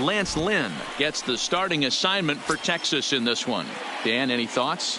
Lance Lynn gets the starting assignment for Texas in this one. Dan, any thoughts?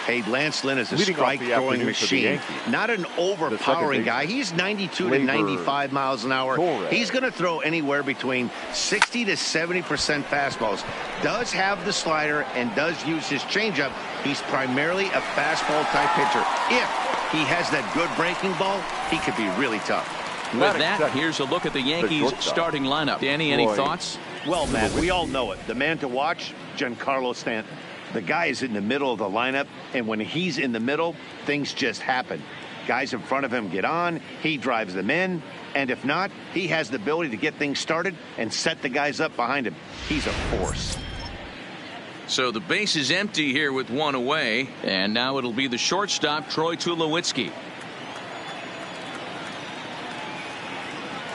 Hey, Lance Lynn is a strike-throwing machine. Not an overpowering guy. He's 92 to 95 miles an hour. He's going to throw anywhere between 60 to 70% fastballs. Does have the slider and does use his changeup. He's primarily a fastball-type pitcher. If he has that good breaking ball, he could be really tough. With that, here's a look at the Yankees starting lineup. Danny, any thoughts? Well, Matt, we all know it. The man to watch, Giancarlo Stanton. The guy is in the middle of the lineup, and when he's in the middle, things just happen. Guys in front of him get on, he drives them in, and if not, he has the ability to get things started and set the guys up behind him. He's a force. So the base is empty here with one away, and now it'll be the shortstop, Troy Tulowitzki.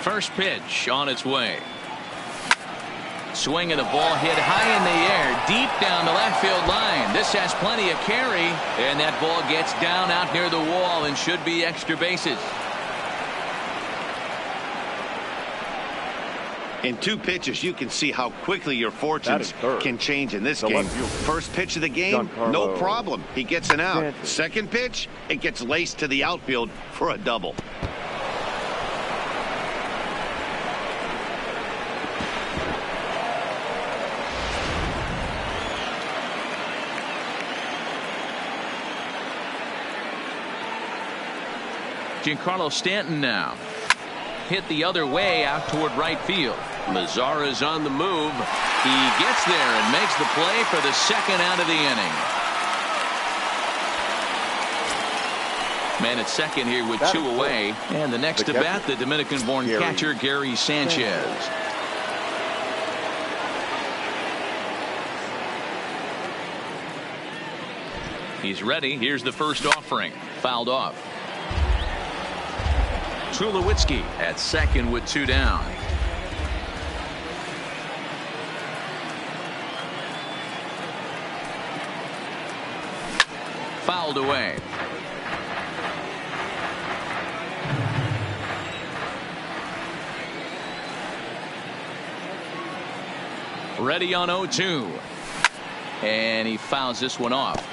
First pitch on its way. Swing and a ball hit high in the air, deep down the left field line. This has plenty of carry, and that ball gets down out near the wall and should be extra bases. In 2 pitches, you can see how quickly your fortunes can change in this game. First pitch of the game, no problem. He gets an out. Second pitch, it gets laced to the outfield for a double. Giancarlo Stanton now. Hit the other way out toward right field. Mazara's on the move. He gets there and makes the play for the second out of the inning. Man at second here with 2 away. And the next to bat, the Dominican-born catcher, Gary Sanchez. He's ready. Here's the first offering. Fouled off. Tulowitzki at second with 2 down. Fouled away. Ready on 0-2. And he fouls this one off.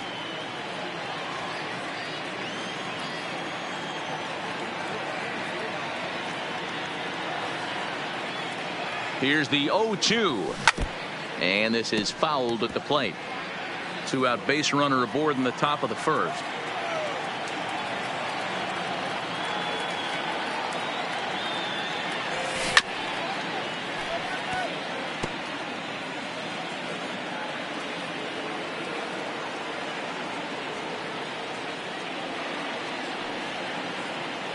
Here's the 0-2. And this is fouled at the plate. 2-out base runner aboard in the top of the first.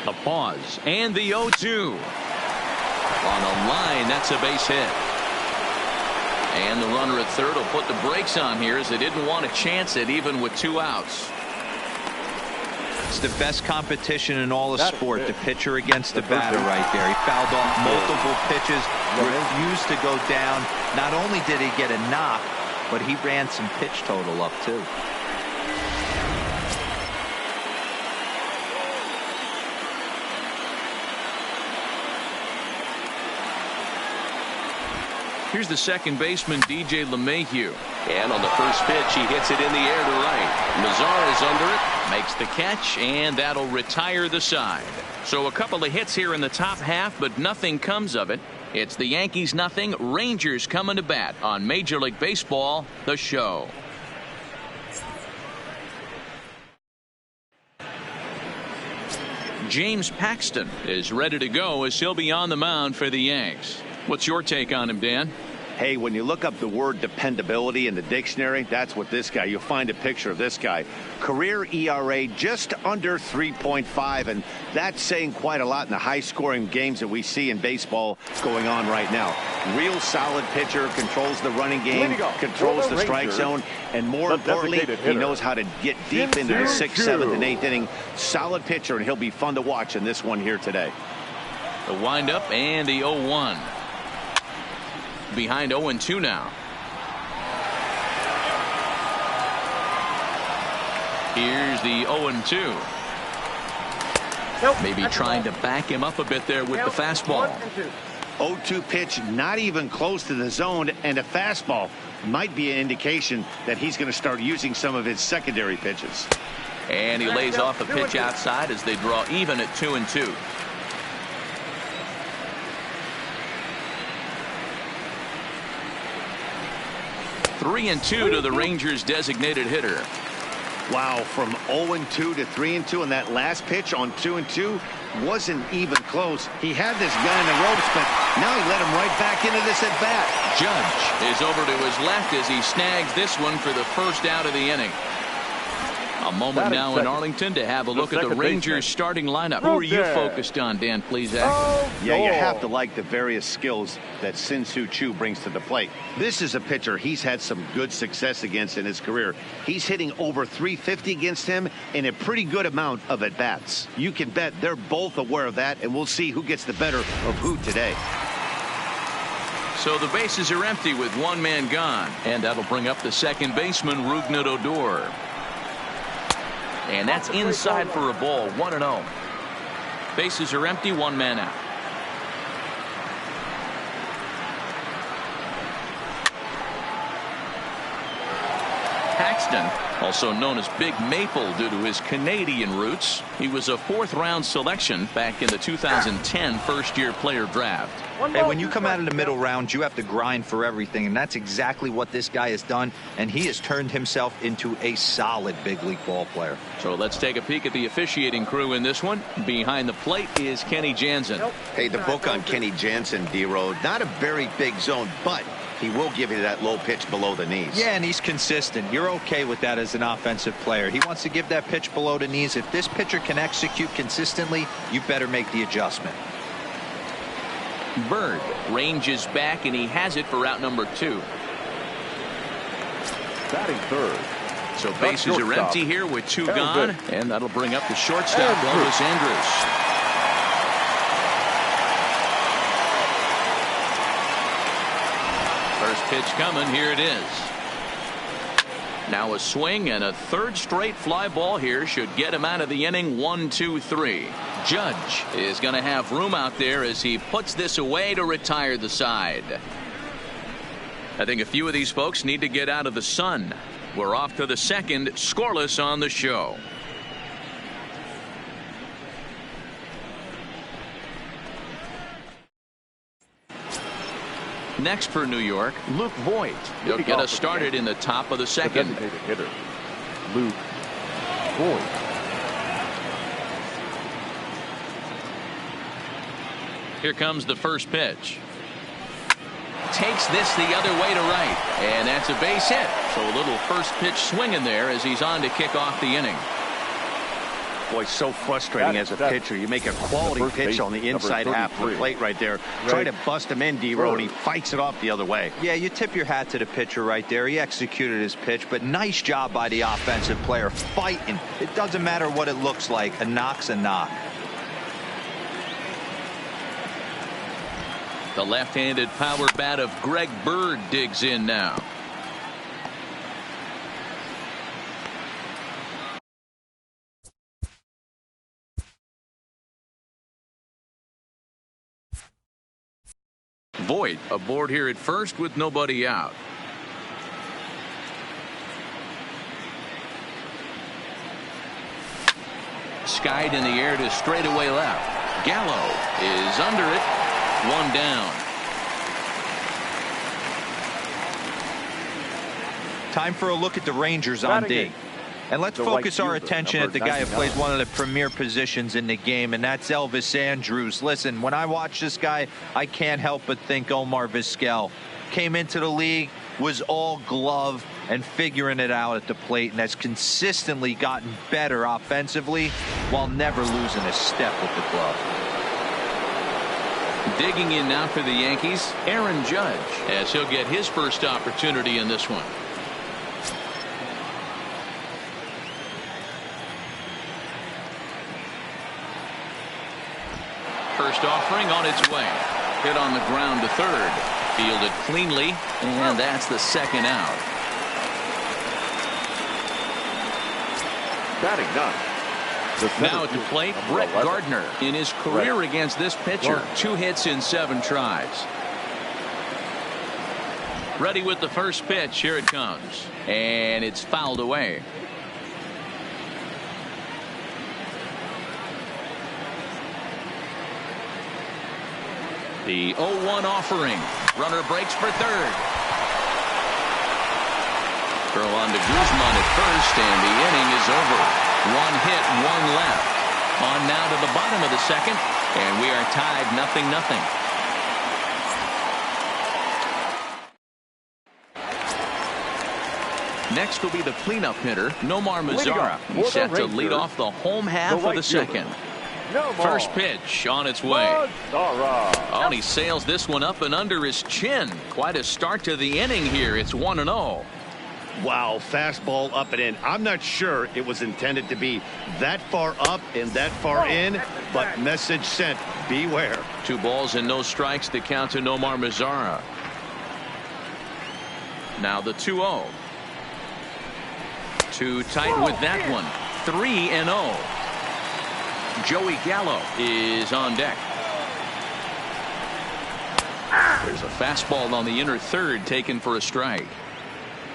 A pause and the 0-2. On the line, that's a base hit. And the runner at third will put the brakes on here as they didn't want to chance it even with 2 outs. It's the best competition in all of sport, the pitcher against the batter right there. He fouled off multiple pitches, refused to go down. Not only did he get a knock, but he ran some pitch total up too. Here's the second baseman, DJ LeMahieu. And on the first pitch, he hits it in the air to right. Mazara's under it, makes the catch, and that'll retire the side. So a couple of hits here in the top half, but nothing comes of it. It's the Yankees nothing, Rangers coming to bat on Major League Baseball, the show. James Paxton is ready to go as he'll be on the mound for the Yanks. What's your take on him, Dan? Hey, when you look up the word dependability in the dictionary, that's what this guy, you'll find a picture of this guy. Career ERA just under 3.5, and that's saying quite a lot in the high-scoring games that we see in baseball going on right now. Real solid pitcher, controls the running game, controls the strike zone, and more importantly, he knows how to get deep into the 6th, 7th, and 8th inning. Solid pitcher, and he'll be fun to watch in this one here today. The windup and the 0-1. Behind 0-2 now. Here's the 0-2. Maybe trying to back him up a bit there with the fastball. 0-2 pitch, not even close to the zone, and a fastball might be an indication that he's going to start using some of his secondary pitches. And he lays off a pitch outside as they draw even at 2-2. Three and 2 to the Rangers' designated hitter. Wow, from 0-2 to 3-2, and that last pitch on 2-2 wasn't even close. He had this guy in the ropes, but now he let him right back into this at bat. Judge is over to his left as he snags this one for the first out of the inning. A moment now in Arlington to have a look at the Rangers starting lineup. Who are you focused on, Dan Plesac? Yeah, you have to like the various skills that Sin-Soo Choo brings to the plate. This is a pitcher he's had some good success against in his career. He's hitting over 350 against him in a pretty good amount of at-bats. You can bet they're both aware of that, and we'll see who gets the better of who today. So the bases are empty with one man gone, and that'll bring up the second baseman, Rougned Odor. And that's inside for a ball, 1-0. Bases are empty, one man out. Paxton, also known as Big Maple due to his Canadian roots. He was a fourth-round selection back in the 2010 first-year player draft. Hey, when you come out of the middle rounds, you have to grind for everything, and that's exactly what this guy has done, and he has turned himself into a solid big league ball player. So let's take a peek at the officiating crew in this one. Behind the plate is Kenny Jansen. Hey, the book on Kenny Jansen, D-Road, not a very big zone, but he will give you that low pitch below the knees. Yeah, and he's consistent. You're okay with that as an offensive player. He wants to give that pitch below the knees. If this pitcher can execute consistently, you better make the adjustment. Bird ranges back, and he has it for out number 2. Batting third. So bases are empty here with 2 gone, and that'll bring up the shortstop, Elvis Andrus. First pitch coming. Here it is. Now a swing and a third straight fly ball here should get him out of the inning. 1-2-3. Judge is going to have room out there as he puts this away to retire the side. I think a few of these folks need to get out of the sun. We're off to the second, scoreless on the show. Next for New York, Luke Voigt. He'll get us started in the top of the second. The designated hitter, Luke Voigt. Here comes the first pitch. Takes this the other way to right, and that's a base hit. So a little first pitch swing in there as he's on to kick off the inning. Boy, so frustrating as a pitcher. You make a quality pitch on the inside half of the plate right there. Try to bust him in, D-Road. He fights it off the other way. Yeah, you tip your hat to the pitcher right there. He executed his pitch, but nice job by the offensive player fighting. It doesn't matter what it looks like. A knock's a knock. The left-handed power bat of Greg Bird digs in now. Voigt aboard here at first with nobody out. Skied in the air to straightaway left. Gallo is under it. One down. Time for a look at the Rangers on D. And let's focus our attention at the guy who plays one of the premier positions in the game, and that's Elvis Andrus. Listen, when I watch this guy, I can't help but think Omar Vizquel. Came into the league, was all glove and figuring it out at the plate, and has consistently gotten better offensively while never losing a step with the glove. Digging in now for the Yankees, Aaron Judge, as he'll get his first opportunity in this one. First offering on its way. Hit on the ground to third. Fielded cleanly, and that's the second out. Batting ninth, Now at the plate, Brett Gardner. In his career against this pitcher, 2 hits in 7 tries. Ready with the first pitch. Here it comes. And it's fouled away. The 0-1 offering. Runner breaks for third. Throw on to Guzman at first, and the inning is over. 1 hit, 1 left. On now to the bottom of the second, and we are tied 0-0. Next will be the cleanup hitter, Nomar Mazara. He's set to lead off the home half of the second. First pitch on its way. Oh, and he sails this one up and under his chin. Quite a start to the inning here. It's 1-0. Wow, fastball up and in. I'm not sure it was intended to be that far up and that far in, but message sent. Beware. 2 balls and no strikes to count to Nomar Mazara. Now the 2-0. Too tight with that one. 3-0. Joey Gallo is on deck. There's a fastball on the inner third taken for a strike.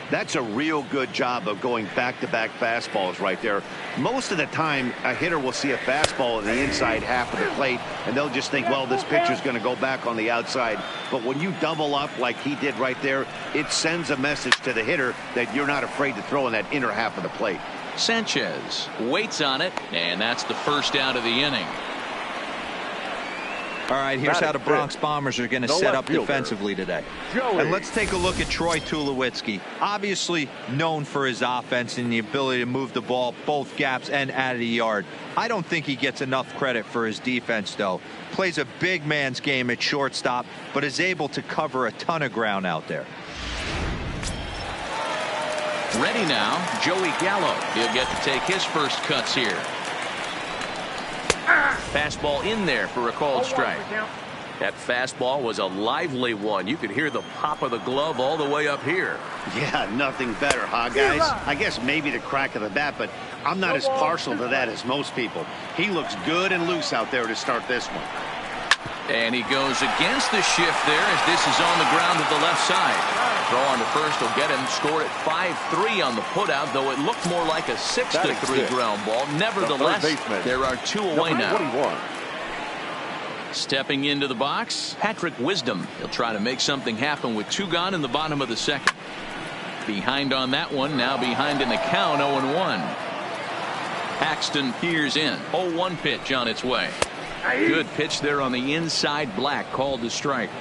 That's a real good job of going back-to-back fastballs right there. Most of the time, a hitter will see a fastball in the inside half of the plate, and they'll just think, well, this pitcher's going to go back on the outside. But when you double up like he did right there, it sends a message to the hitter that you're not afraid to throw in that inner half of the plate. Sanchez waits on it, and that's the first out of the inning. All right, here's how the Bronx Bombers are going to set up defensively today. And let's take a look at Troy Tulowitzki. Obviously known for his offense and the ability to move the ball both gaps and out of the yard. I don't think he gets enough credit for his defense, though. Plays a big man's game at shortstop, but is able to cover a ton of ground out there. Ready now, Joey Gallo. He'll get to take his first cuts here. Fastball in there for a called strike. That fastball was a lively one. You could hear the pop of the glove all the way up here. Yeah, nothing better, huh, guys? I guess maybe the crack of the bat, but I'm not as partial to that as most people. He looks good and loose out there to start this one. And he goes against the shift there as this is on the ground to the left side. Throw on to first will get him. Score at 5-3 on the putout, though it looked more like a 6-3 ground ball. Nevertheless, there are 2 away now. 21. Stepping into the box, Patrick Wisdom. He'll try to make something happen with 2 gone in the bottom of the second. Behind on that one, now behind in the count, 0-1. Paxton peers in. 0-1 pitch on its way. Good pitch there on the inside, Black called to strike.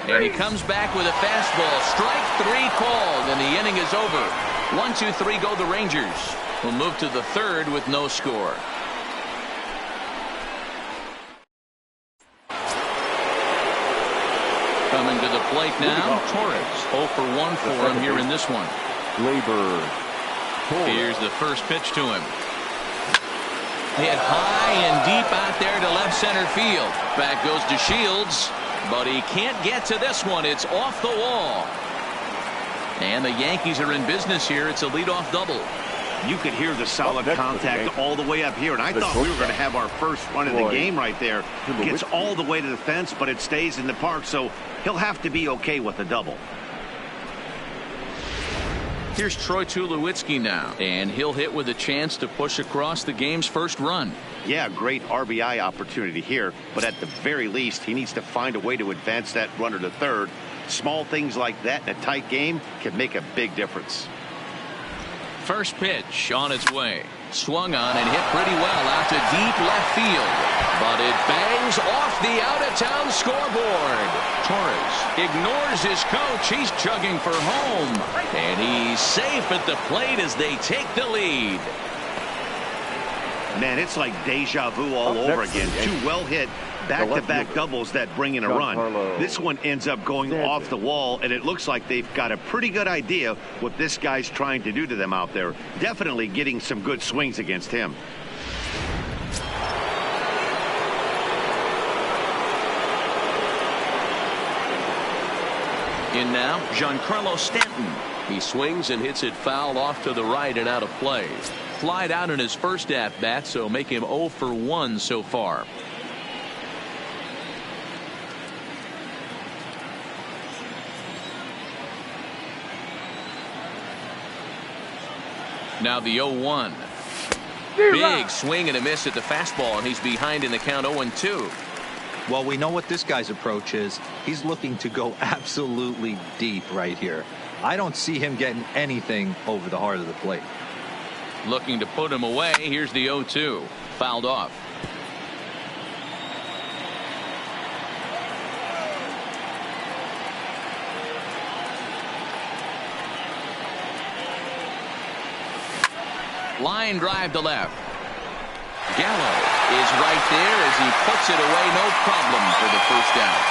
And he comes back with a fastball. Strike 3 called, and the inning is over. 1-2-3 go the Rangers. We'll move to the third with no score. Coming to the plate now, Torres. 0 for 1 for him here in this one. Here's the first pitch to him. Hit high and deep out there to left center field. Back goes to Shields, but he can't get to this one. It's off the wall. And the Yankees are in business here. It's a leadoff double. You could hear the solid contact all the way up here, and I thought we were going to have our first run of the game right there. Gets all the way to the fence, but it stays in the park, so he'll have to be okay with the double. Here's Troy Tulowitzki now, and he'll hit with a chance to push across the game's first run. Yeah, great RBI opportunity here, but at the very least, he needs to find a way to advance that runner to third. Small things like that in a tight game can make a big difference. First pitch on its way. Swung on and hit pretty well out to deep left field. But it bangs off the out-of-town scoreboard. Torres ignores his coach. He's chugging for home. And he's safe at the plate as they take the lead. Man, it's like deja vu all over again. 2 well-hit back-to-back doubles that bring in a run. This one ends up going off the wall, and it looks like they've got a pretty good idea what this guy's trying to do to them out there. Definitely getting some good swings against him. In now, Giancarlo Stanton. He swings and hits it foul off to the right and out of play. Flied out in his first at bat, so make him 0 for 1 so far. Now the 0-1. Big swing and a miss at the fastball, and he's behind in the count 0-2. Well, we know what this guy's approach is. He's looking to go absolutely deep right here. I don't see him getting anything over the heart of the plate. Looking to put him away. Here's the 0-2. Fouled off. Line drive to left. Gallo is right there as he puts it away. No problem for the first out.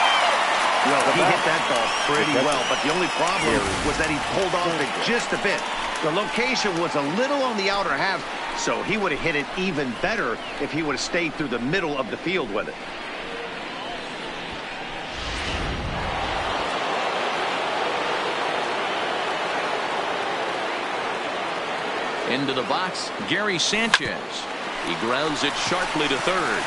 Well, he hit that ball pretty well, but the only problem was that he pulled off it just a bit. The location was a little on the outer half, so he would have hit it even better if he would have stayed through the middle of the field with it. Into the box, Gary Sanchez. He grounds it sharply to third.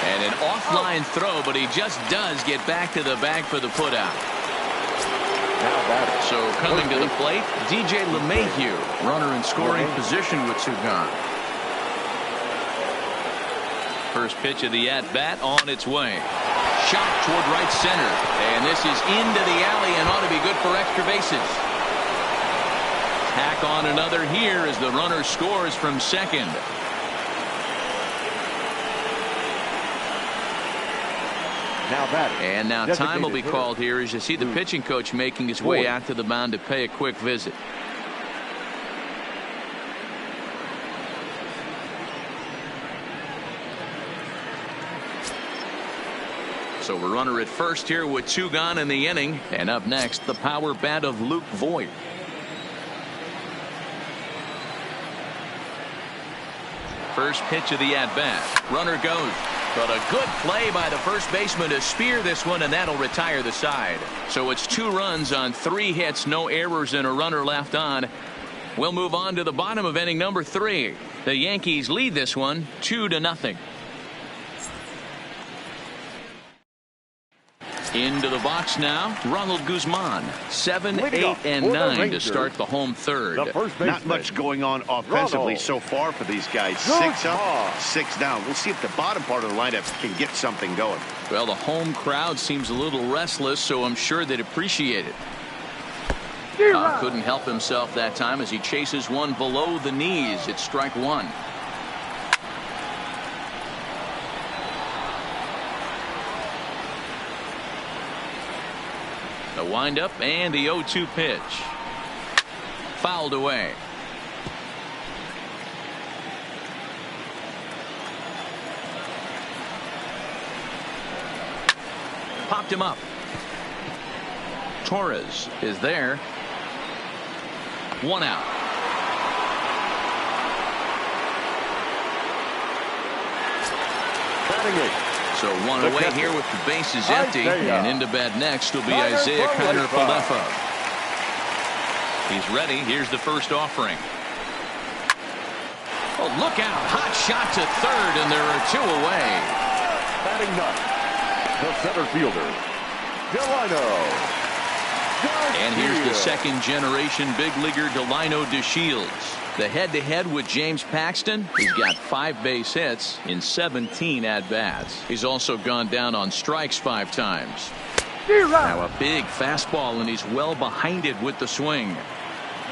And an offline throw, but he just does get back to the bag for the putout. So coming to the plate, DJ LeMahieu, runner in scoring position with 2 gone. First pitch of the at-bat on its way. Shot toward right center. And this is into the alley and ought to be good for extra bases. Tack on another here as the runner scores from second. And now time will be called here as you see the pitching coach making his way out to the mound to pay a quick visit. So a runner at first here with 2 gone in the inning. And up next, the power bat of Luke Voigt. First pitch of the at-bat. Runner goes. But a good play by the first baseman to spear this one, and that'll retire the side. So it's 2 runs on 3 hits, no errors, and a runner left on. We'll move on to the bottom of inning number 3. The Yankees lead this one 2-0. Into the box now, Ronald Guzman. 7, 8, and 9 to start the home third. Not much going on offensively so far for these guys. 6 up, 6 down. We'll see if the bottom part of the lineup can get something going. Well, the home crowd seems a little restless, so I'm sure they'd appreciate it. Couldn't help himself that time as he chases one below the knees. It's strike 1. The windup and the 0-2 pitch. Fouled away. Popped him up. Torres is there. 1 out. Batting 8. So 1 away here with the bases empty, and into bat next will be Isaiah Kiner-Falefa. He's ready. Here's the first offering. Oh, look out. Hot shot to third, and there are 2 away. Batting 9. The center fielder, Delino. And here's the second generation big leaguer Delino DeShields. The head-to-head with James Paxton. He's got 5 base hits in 17 at-bats. He's also gone down on strikes 5 times. Now a big fastball, and he's well behind it with the swing.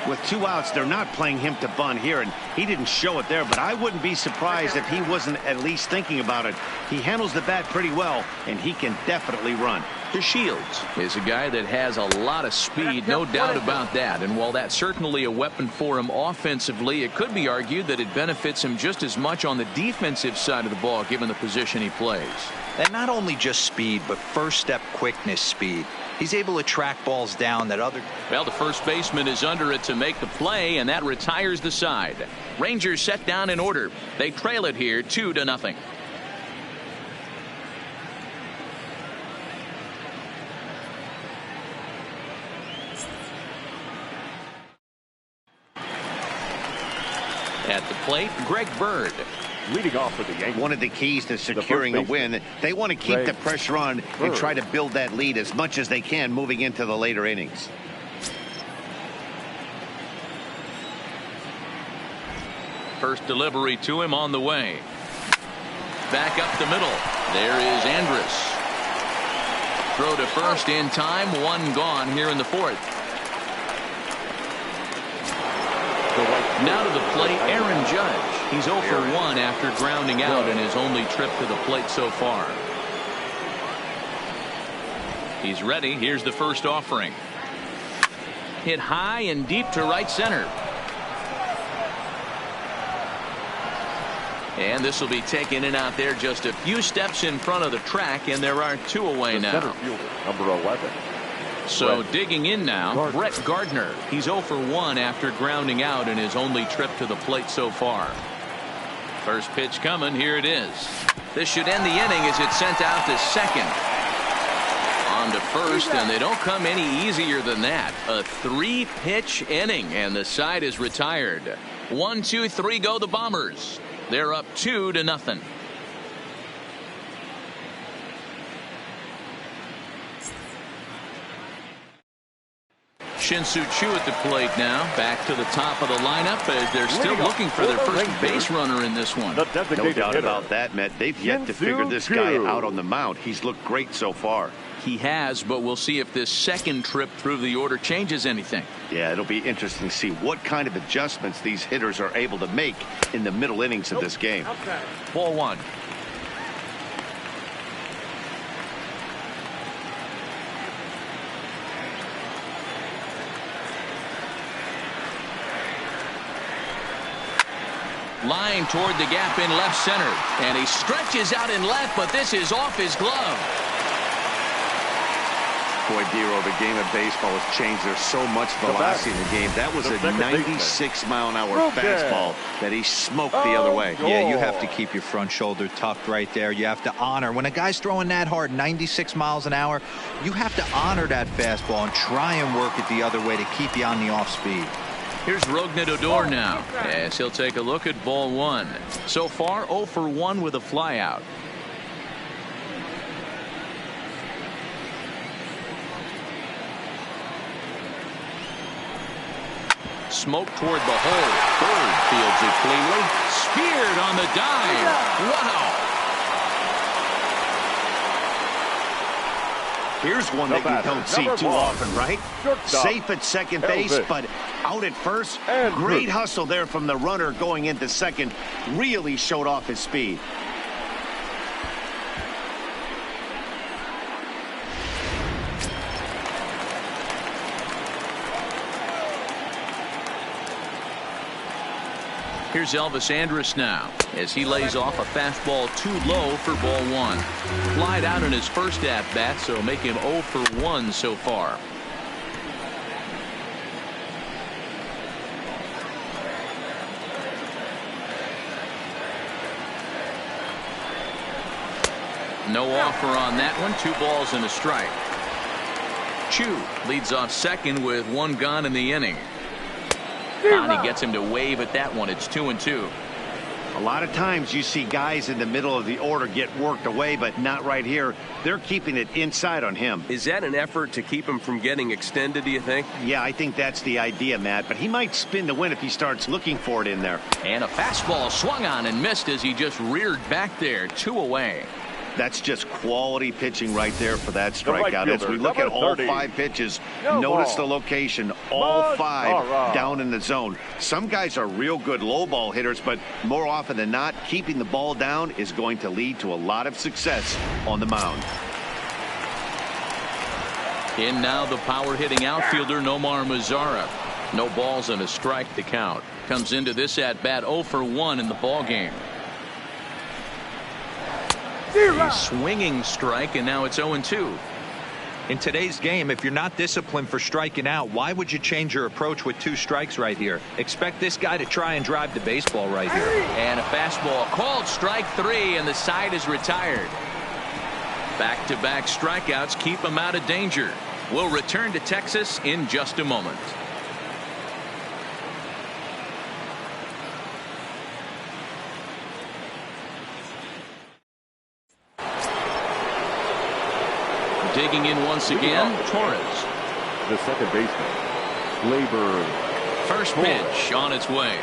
With 2 outs, they're not playing him to bunt here, and he didn't show it there, but I wouldn't be surprised if he wasn't at least thinking about it. He handles the bat pretty well, and he can definitely run. DeShields is a guy that has a lot of speed, no doubt about that. And while that's certainly a weapon for him offensively, it could be argued that it benefits him just as much on the defensive side of the ball, given the position he plays. And not only just speed, but first step quickness speed. He's able to track balls down that other. Well, the first baseman is under it to make the play, and that retires the side. Rangers set down in order. They trail it here 2-0. plate, Greg Bird. Leading off for the Yankees. One of the keys to securing a win, they want to keep the pressure on and try to build that lead as much as they can moving into the later innings. First delivery to him on the way. Back up the middle. There is Andrus. Throw to first in time. One gone here in the fourth. Now to the plate, Aaron Judge. He's 0 for 1 after grounding out in his only trip to the plate so far. He's ready. Here's the first offering. Hit high and deep to right center. And this will be taken in out there just a few steps in front of the track, and there are 2 away now. Center fielder, number 11. So digging in now, Brett Gardner. He's 0 for 1 after grounding out in his only trip to the plate so far. First pitch coming. Here it is. This should end the inning as it's sent out to second. On to first, and they don't come any easier than that. A 3-pitch inning, and the side is retired. 1, 2, 3 go the Bombers. They're up 2-0. Shin-Soo Choo at the plate now. Back to the top of the lineup as they're still looking for their first base runner in this one. No doubt about that, Matt. They've yet to figure this guy out on the mound. He's looked great so far. He has, but we'll see if this second trip through the order changes anything. Yeah, it'll be interesting to see what kind of adjustments these hitters are able to make in the middle innings of this game. Ball 1. Line toward the gap in left center, and he stretches out in left, but this is off his glove. Boy, Dero, the game of baseball has changed. There's so much velocity in the game. That was a 96-mile-an-hour fastball that he smoked the other way. Yeah, you have to keep your front shoulder tucked right there. You have to honor. When a guy's throwing that hard, 96 miles an hour, you have to honor that fastball and try and work it the other way to keep you on the off speed. Here's Rougned Odor now, as he'll take a look at ball 1. So far, 0 for 1 with a flyout. Smoke toward the hole. Bird fields it cleanly. Speared on the dive. Wow. Here's one that you don't see too often, right? Safe at second base, but out at first. Great hustle there from the runner going into second. Really showed off his speed. Here's Elvis Andrus now as he lays off a fastball too low for ball 1. Flied out in his first at bat, so make him 0 for 1 so far. No offer on that one. 2 balls and a strike. Choo leads off second with 1 gone in the inning. And he gets him to wave at that one. It's 2-2. A lot of times you see guys in the middle of the order get worked away, but not right here. They're keeping it inside on him. Is that an effort to keep him from getting extended, do you think? Yeah, I think that's the idea, Matt, but he might spin to win if he starts looking for it in there. And a fastball swung on and missed as he just reared back there. 2 away. That's just quality pitching right there for that strikeout. As we look at all 5 pitches, notice the location, all 5 down in the zone. Some guys are real good low ball hitters, but more often than not, keeping the ball down is going to lead to a lot of success on the mound. In now the power hitting outfielder Nomar Mazara. No balls and a strike to count. Comes into this at bat 0 for 1 in the ball game. A swinging strike, and now it's 0-2. In today's game, if you're not disciplined for striking out, why would you change your approach with 2 strikes right here? Expect this guy to try and drive the baseball right here. And a fastball called strike 3, and the side is retired. Back-to-back strikeouts keep him out of danger. We'll return to Texas in just a moment. digging in once again, Torres. The second baseman, Labor. First pitch on its way.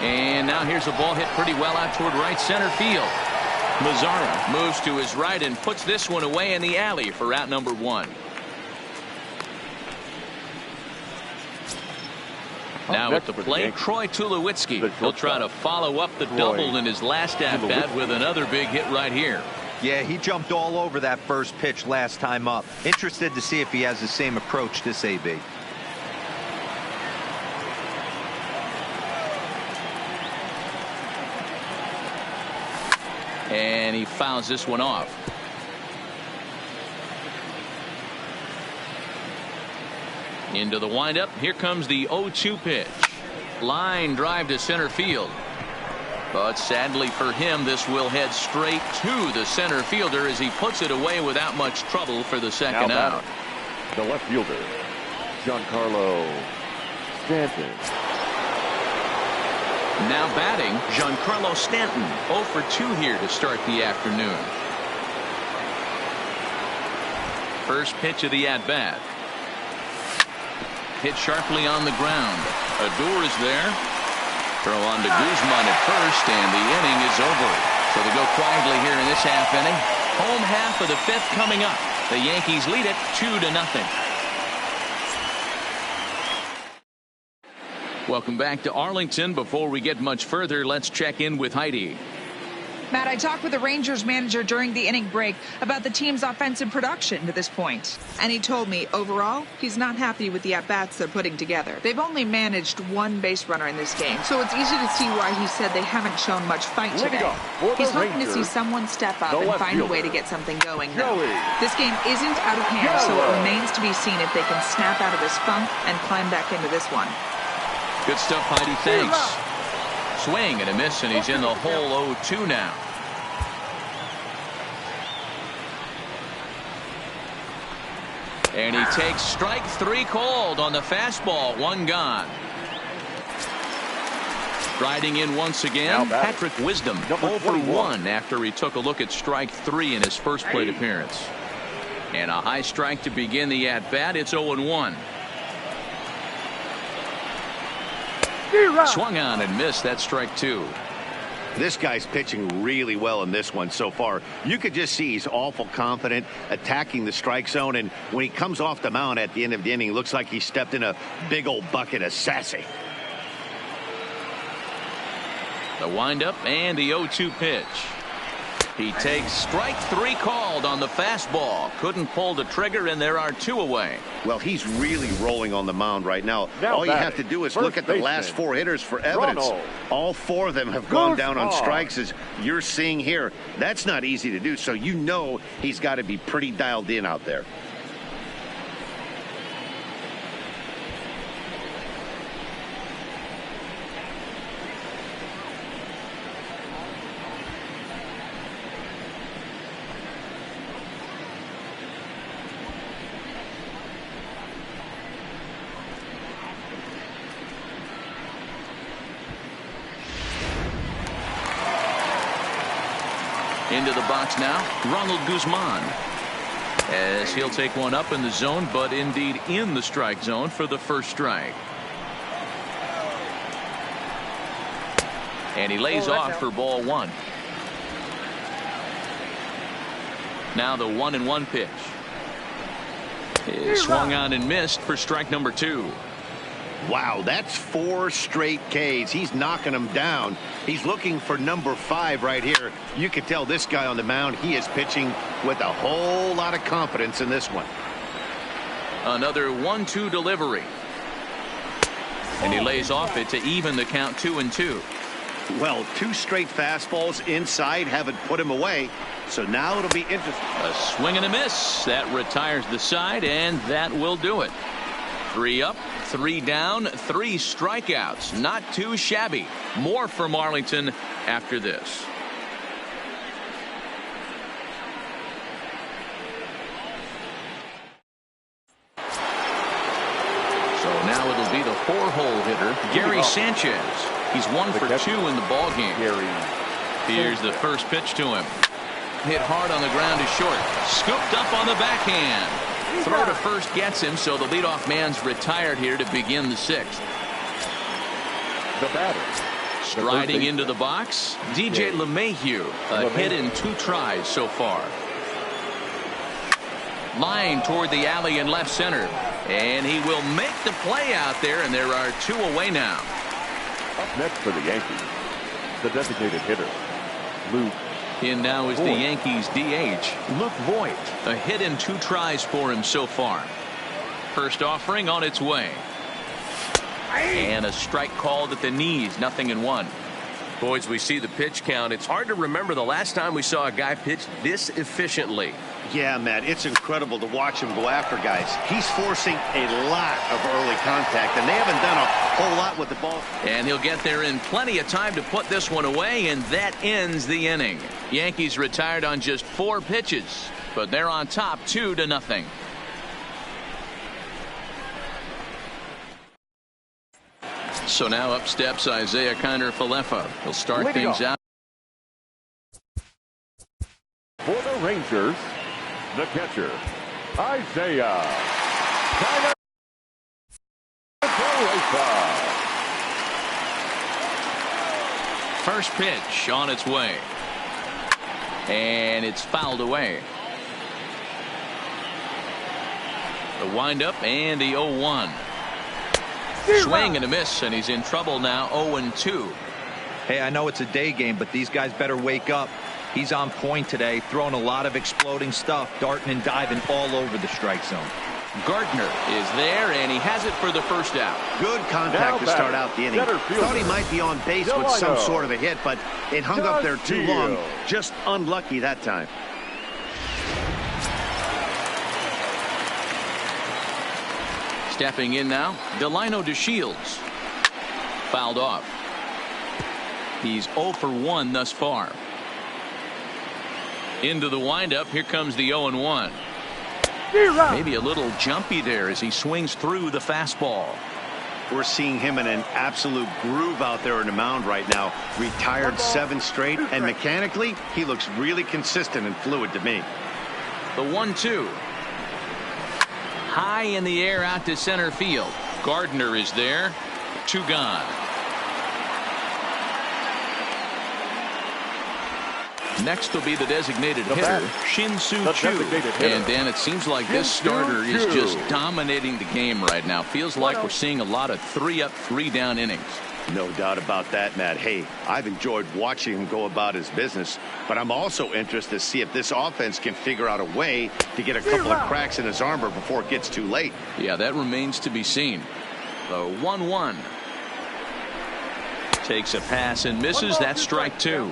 And now here's a ball hit pretty well out toward right center field. Mazzara moves to his right and puts this one away in the alley for out number 1. Now at the plate, Troy Tulowitzki. He'll try to follow up the double in his last at-bat with another big hit right here. Yeah, he jumped all over that first pitch last time up. Interested to see if he has the same approach this AB. And he fouls this one off. Into the windup. Here comes the 0-2 pitch. Line drive to center field. But sadly for him, this will head straight to the center fielder as he puts it away without much trouble for the second out. The left fielder, Giancarlo Stanton. Now batting, Giancarlo Stanton. 0 for 2 here to start the afternoon. First pitch of the at-bat. Hit sharply on the ground. Odor is there. Throw on to Guzman at first, and the inning is over. So they go quietly here in this half inning. Home half of the 5th coming up. The Yankees lead it 2-0. Welcome back to Arlington. Before we get much further, let's check in with Heidi. Matt, I talked with the Rangers manager during the inning break about the team's offensive production to this point. And he told me, overall, he's not happy with the at-bats they're putting together. They've only managed 1 base runner in this game, so it's easy to see why he said they haven't shown much fight today. He's hoping to see someone step up and find a way to get something going, though. This game isn't out of hand, so it remains to be seen if they can snap out of this funk and climb back into this one. Good stuff, Heidi. Thanks. Swing and a miss, and he's in the hole 0-2 now. And he takes strike 3 called on the fastball. 1 gone. Riding in once again, Patrick Wisdom. 0 for 1 after he took a look at strike 3 in his first plate appearance. And a high strike to begin the at-bat. It's 0-1. Swung on and missed. That's strike 2. This guy's pitching really well in this one so far. You could just see he's awful confident attacking the strike zone, and when he comes off the mound at the end of the inning, looks like he stepped in a big old bucket of sassy. The windup and the 0-2 pitch. He takes strike 3 called on the fastball. Couldn't pull the trigger, and there are 2 away. Well, he's really rolling on the mound right now. All you have to do is look at the last 4 hitters for evidence. All 4 of them have gone down on strikes, as you're seeing here. That's not easy to do, so you know he's got to be pretty dialed in out there. Into the box now, Ronald Guzman, as he'll take one up in the zone, but indeed in the strike zone for the first strike. And he lays off for ball 1. Now the 1-1 pitch is swung on and missed for strike number 2. Wow, that's 4 straight Ks. He's knocking them down. He's looking for number 5 right here. You can tell this guy on the mound, he is pitching with a whole lot of confidence in this one. Another 1-2 delivery. And he lays off it to even the count 2-2. Well, 2 straight fastballs inside haven't put him away. So now it'll be interesting. A swing and a miss. That retires the side, and that will do it. 3 up, 3 down, 3 strikeouts. Not too shabby. More from Arlington after this. So now it'll be the 4-hole hitter, Gary Sanchez. He's 1 for 2 in the ballgame. Here's the first pitch to him. hit hard on the ground is short. Scooped up on the backhand. Throw to first gets him, so the leadoff man's retired here to begin the sixth. The batter. Striding into the box, DJ LeMahieu. A hit in 2 tries so far. Line toward the alley in left center. And he will make the play out there, and there are 2 away now. Up next for the Yankees, the designated hitter, Luke. In now is the Voit. Yankees DH, Luke Voit. A hit in 2 tries for him so far. First offering on its way. And a strike called at the knees, 0-1. Boys, we see the pitch count. It's hard to remember the last time we saw a guy pitch this efficiently. Yeah, Matt, it's incredible to watch him go after guys. He's forcing a lot of early contact, and they haven't done a whole lot with the ball. And he'll get there in plenty of time to put this one away, and that ends the inning. Yankees retired on just 4 pitches, but they're on top 2-0. So now up steps Isaiah Kiner-Falefa. He'll start things out. For the Rangers, the catcher, Isaiah Kiner-Falefa. First pitch on its way. And it's fouled away. The windup and the 0-1. Swing and a miss, and he's in trouble now. 0-2. Hey, I know it's a day game, but these guys better wake up. He's on point today, throwing a lot of exploding stuff, darting and diving all over the strike zone. Gardner is there, and he has it for the first out. Good contact to start out the inning. Thought he might be on base with some sort of a hit, but it hung up there too long. Just unlucky that time. Stepping in now, Delino DeShields. Fouled off. He's 0 for 1 thus far. Into the windup, here comes the 0-1. Maybe a little jumpy there as he swings through the fastball. We're seeing him in an absolute groove out there in the mound right now. Retired 7 straight, and mechanically, he looks really consistent and fluid to me. The 1-2. High in the air out to center field. Gardner is there. 2 gone. Next will be the designated hitter, Shin-Soo Choo. And Dan, it seems like this starter is just dominating the game right now. Feels like we're seeing a lot of 3-up, 3-down innings. No doubt about that, Matt. Hey, I've enjoyed watching him go about his business, but I'm also interested to see if this offense can figure out a way to get a couple of cracks in his armor before it gets too late. Yeah, that remains to be seen. The 1-1. Takes a pass and misses. That's strike 2.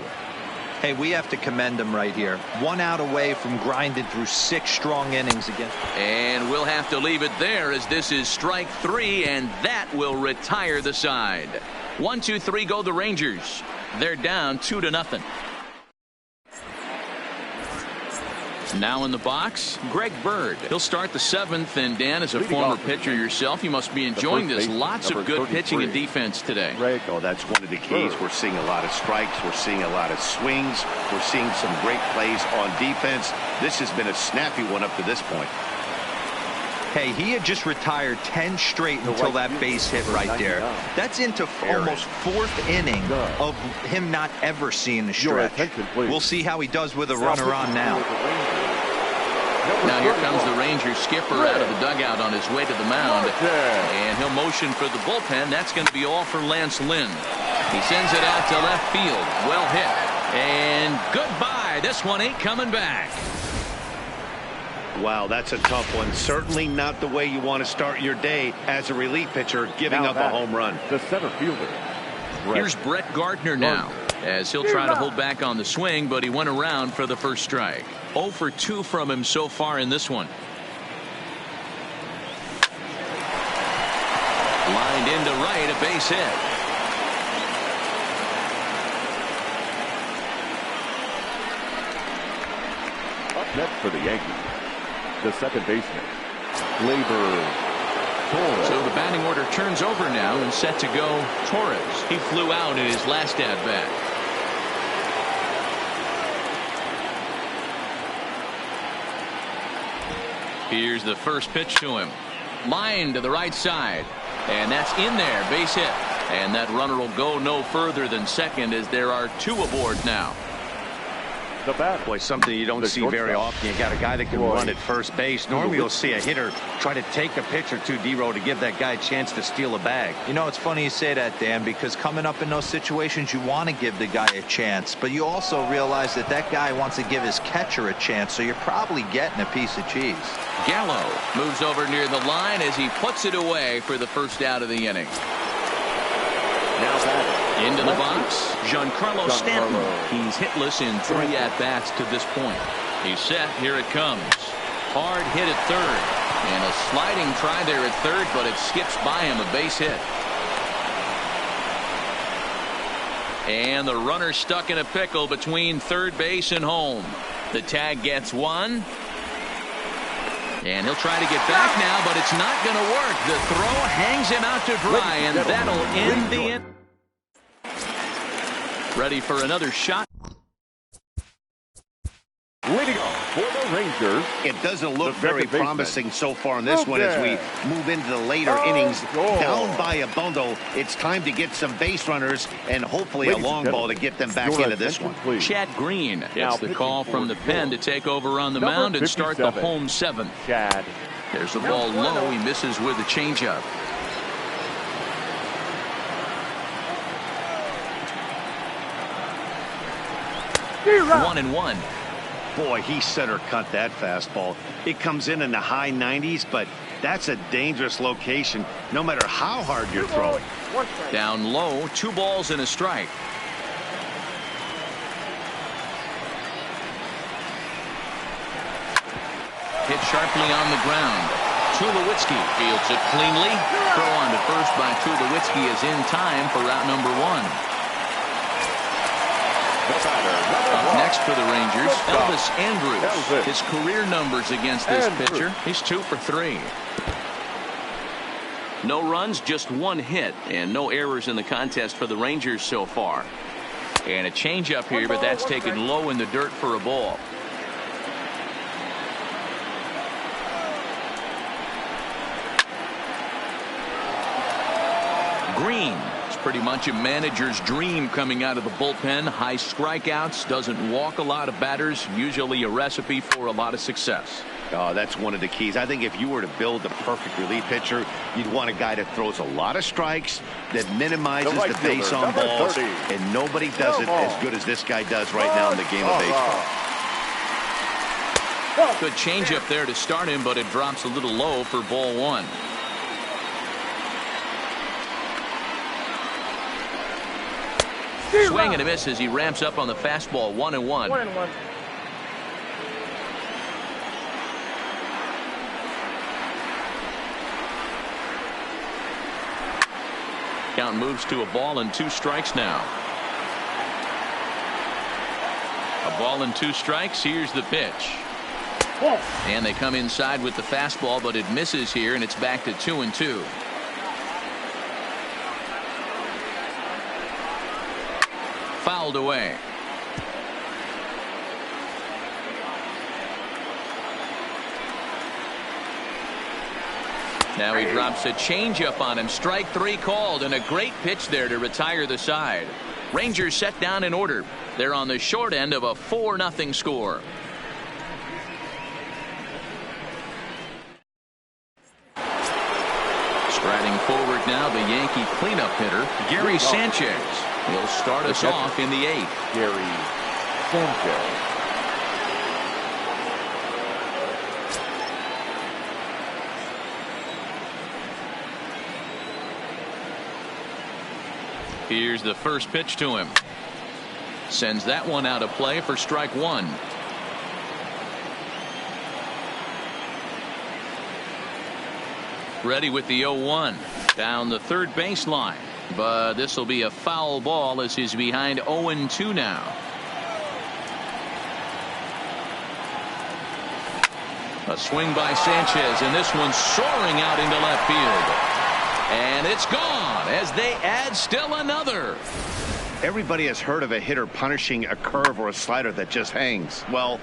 Hey, we have to commend him right here. 1 out away from grinding through 6 strong innings against. And we'll have to leave it there as this is strike 3, and that will retire the side. 1-2-3 go the Rangers. They're down 2-0. Now in the box, Greg Bird. He'll start the 7th, and Dan, as a former pitcher yourself, you must be enjoying this. Lots of good pitching and defense today. Oh, that's one of the keys. We're seeing a lot of strikes. We're seeing a lot of swings. We're seeing some great plays on defense. This has been a snappy one up to this point. Hey, he had just retired 10 straight until that base hit right there. That's into almost 4th inning of him not ever seeing the stretch. We'll see how he does with a runner on now. Now here comes the Rangers skipper out of the dugout on his way to the mound. And he'll motion for the bullpen. That's going to be all for Lance Lynn. He sends it out to left field. Well hit. And goodbye. This one ain't coming back. Wow, that's a tough one. Certainly not the way you want to start your day as a relief pitcher, giving up a home run. The center fielder. Here's Brett Gardner now, as he'll try to hold back on the swing, but he went around for the first strike. 0 for 2 from him so far in this one. Lined into right, a base hit. Up next for the Yankees, the second baseman, Gleyber Torres. So the batting order turns over now and set to go Torres. He flew out in his last at bat. Here's the first pitch to him. Line to the right side. And that's in there. Base hit. And that runner will go no further than second as there are 2 aboard now. The bat. Boy, something you don't see very often. You got a guy that can run at first base. Normally you'll see a hitter try to take a pitch or two, D-Row, to give that guy a chance to steal a bag. You know, it's funny you say that, Dan, because coming up in those situations, you want to give the guy a chance, but you also realize that that guy wants to give his catcher a chance, so you're probably getting a piece of cheese. Gallo moves over near the line as he puts it away for the first out of the inning. Now batting. Into the box, Giancarlo Stanton. He's hitless in 3 at-bats to this point. He's set. Here it comes. Hard hit at third. And a sliding try there at third, but it skips by him, a base hit. And the runner stuck in a pickle between third base and home. The tag gets 1. And he'll try to get back now, but it's not going to work. The throw hangs him out to dry, and that'll end the inning. Ready for another shot. Leading off for the Rangers. It doesn't look very promising so far in this one as we move into the later innings. Down by a bundle, it's time to get some base runners and hopefully a long ball to get them back into this one. Chad Green gets the call from the pen to take over on the mound and start the home 7th. Chad. There's the ball low. He misses with a changeup. One and one. Boy, he center cut that fastball. It comes in the high 90s, but that's a dangerous location no matter how hard you're throwing. Down low, 2 balls and a strike. Hit sharply on the ground. Tulowitzki fields it cleanly. Throw on to first by Tulowitzki is in time for route number 1. Up next for the Rangers, Elvis Andrus. His career numbers against this pitcher, he's 2 for 3. No runs, just 1 hit, and no errors in the contest for the Rangers so far. And a changeup here, but that's taken low in the dirt for a ball. Green. Pretty much a manager's dream coming out of the bullpen. High strikeouts, doesn't walk a lot of batters, usually a recipe for a lot of success. Oh, that's one of the keys. I think if you were to build the perfect relief pitcher, you'd want a guy that throws a lot of strikes, that minimizes the base on balls, and nobody does it as good as this guy does right now in the game of baseball. Good changeup there to start him, but it drops a little low for ball 1. Swing and a miss as he ramps up on the fastball. 1-1. Count moves to a ball and 2 strikes now. A ball and 2 strikes. Here's the pitch. And they come inside with the fastball, but it misses here, and it's back to 2-2. Fouled away. Now he drops a changeup on him. Strike 3 called, and a great pitch there to retire the side. Rangers set down in order. They're on the short end of a 4-0 score. Striding forward now, the Yankee cleanup hitter, Gary Sanchez. He'll start us off in the 8th. Gary Sanchez. Here's the first pitch to him. Sends that one out of play for strike 1. Ready with the 0-1. Down the third baseline. But this will be a foul ball as he's behind 0-2 now. A swing by Sanchez, and this one's soaring out into left field. And it's gone as they add still another. Everybody has heard of a hitter punishing a curve or a slider that just hangs. Well,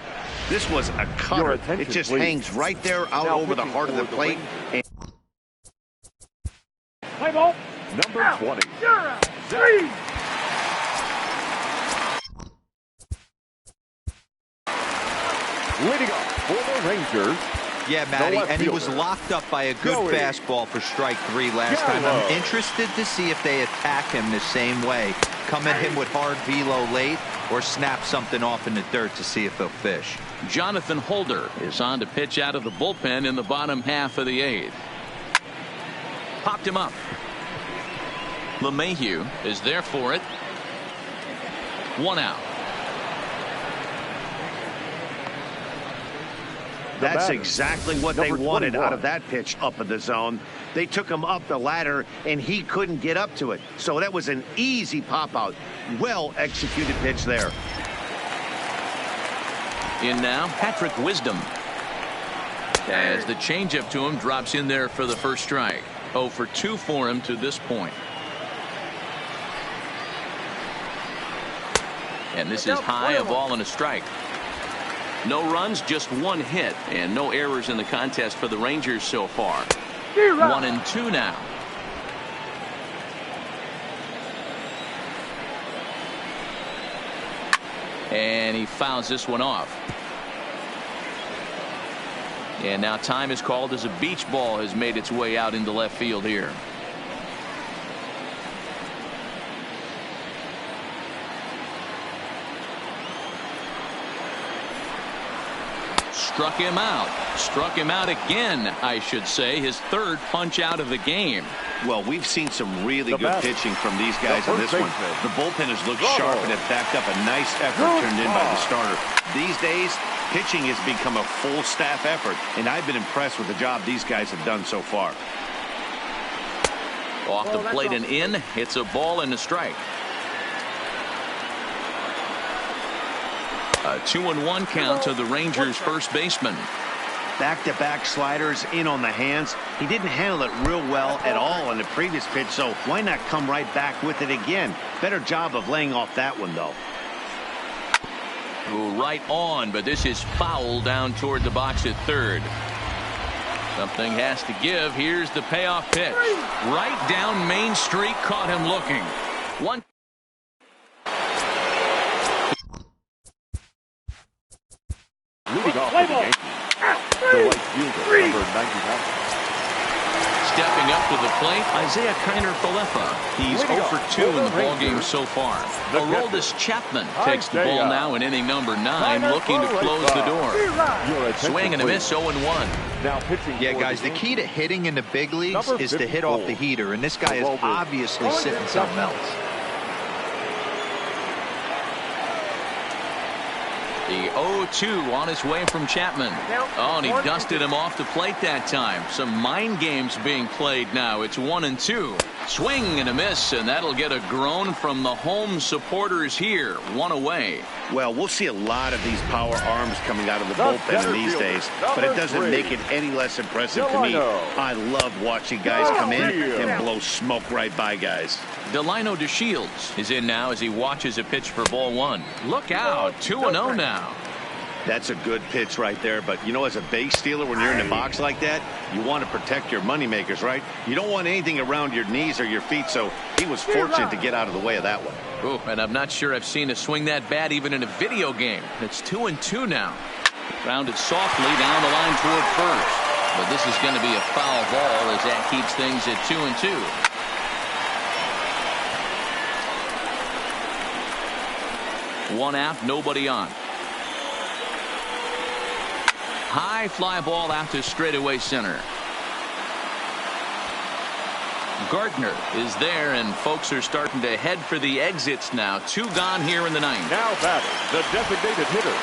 this was a cutter. It just hangs right there out over the heart of the plate. Play ball. Number 20. Three. Leading off for the Rangers. Yeah, Matty, and he was locked up by a good fastball for strike 3 last time. I'm interested to see if they attack him the same way. Come at him with hard velo late or snap something off in the dirt to see if he'll fish. Jonathan Holder is on to pitch out of the bullpen in the bottom half of the 8th. Popped him up. LeMahieu is there for it. 1 out. That's exactly what they wanted out of that pitch up in the zone. They took him up the ladder, and he couldn't get up to it. So that was an easy pop-out. Well-executed pitch there. In now, Patrick Wisdom. As the changeup to him drops in there for the first strike. 0 for 2 for him to this point. And this is high, a ball and a strike. No runs, just 1 hit, and no errors in the contest for the Rangers so far. 1 and 2 now. And he fouls this one off. And now time is called as a beach ball has made its way out into left field here. Struck him out. Struck him out again, I should say. His 3rd punch out of the game. Well, we've seen some really good pitching from these guys in this one. The bullpen has looked sharp and it backed up a nice effort turned in by the starter. These days, pitching has become a full staff effort, and I've been impressed with the job these guys have done so far. Off the plate and in. It's a ball and a strike. A 2-1 count to the Rangers' first baseman. Back-to-back sliders in on the hands. He didn't handle it real well at all on the previous pitch, so why not come right back with it again? Better job of laying off that one, though. Ooh, right on, but this is foul down toward the box at 3rd. Something has to give. Here's the payoff pitch. Right down Main Street, caught him looking. 1. Leading off for the Yankees, the right fielder, number 99. Stepping up to the plate, Isaiah Kiner-Falefa. He's 0 for 2 in the ballgame so far. Aroldis Chapman takes the ball now in inning number 9, looking to close the door. Swing and a miss, 0-1. Now pitching. Yeah, guys, the key to hitting in the big leagues is to hit off the heater, and this guy is obviously sitting something else. The 0-2 on his way from Chapman. Oh, and he dusted him off the plate that time. Some mind games being played now. It's 1-2. Swing and a miss, and that'll get a groan from the home supporters here. 1 away. Well, we'll see a lot of these power arms coming out of the bullpen in these days, but it doesn't make it any less impressive to me. I love watching guys come in and blow smoke right by guys. Delino DeShields is in now as he watches a pitch for ball 1. Look out, 2-0 now. That's a good pitch right there, but you know, as a base stealer, when you're in the box like that, you want to protect your moneymakers, right? You don't want anything around your knees or your feet, so he was fortunate to get out of the way of that one. Oh, and I'm not sure I've seen a swing that bad even in a video game. It's 2-2 now. Grounded softly down the line toward first, but this is going to be a foul ball as that keeps things at 2-2. 1 out, nobody on. High fly ball out to straightaway center. Gardner is there, and folks are starting to head for the exits now. 2 gone here in the 9th. Now batting, the designated hitter.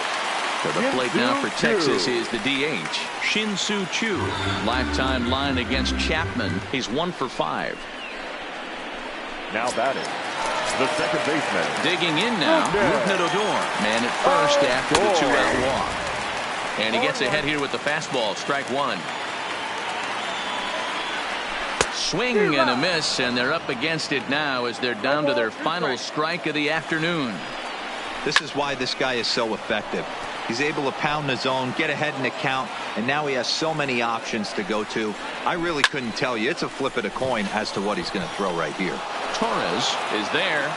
To the plate now for Texas is the DH, Shin-Soo Choo. Lifetime line against Chapman. He's 1 for 5. Now batting, the second baseman. Digging in now, Rougned Odor. Man at first after the 2-out walk. And he gets ahead here with the fastball, strike 1. swing and a miss, and they're up against it now as they're down to their final strike of the afternoon. This is why this guy is so effective. He's able to pound the zone, get ahead in the count, and now he has so many options to go to. I really couldn't tell you. It's a flip of the coin as to what he's going to throw right here. Torres is there,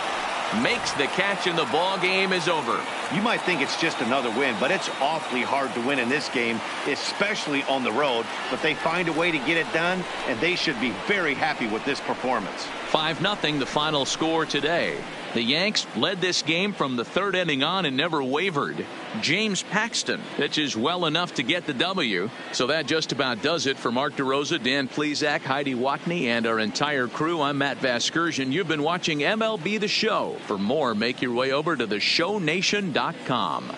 makes the catch, and the ball game is over. You might think it's just another win, but it's awfully hard to win in this game, especially on the road. But they find a way to get it done, and they should be very happy with this performance. 5-0 the final score today. The Yanks led this game from the third inning on and never wavered. James Paxton pitches well enough to get the W. So that just about does it for Mark DeRosa, Dan Plesac, Heidi Watney, and our entire crew. I'm Matt Vasgersian. You've been watching MLB The Show. For more, make your way over to theshownation.com.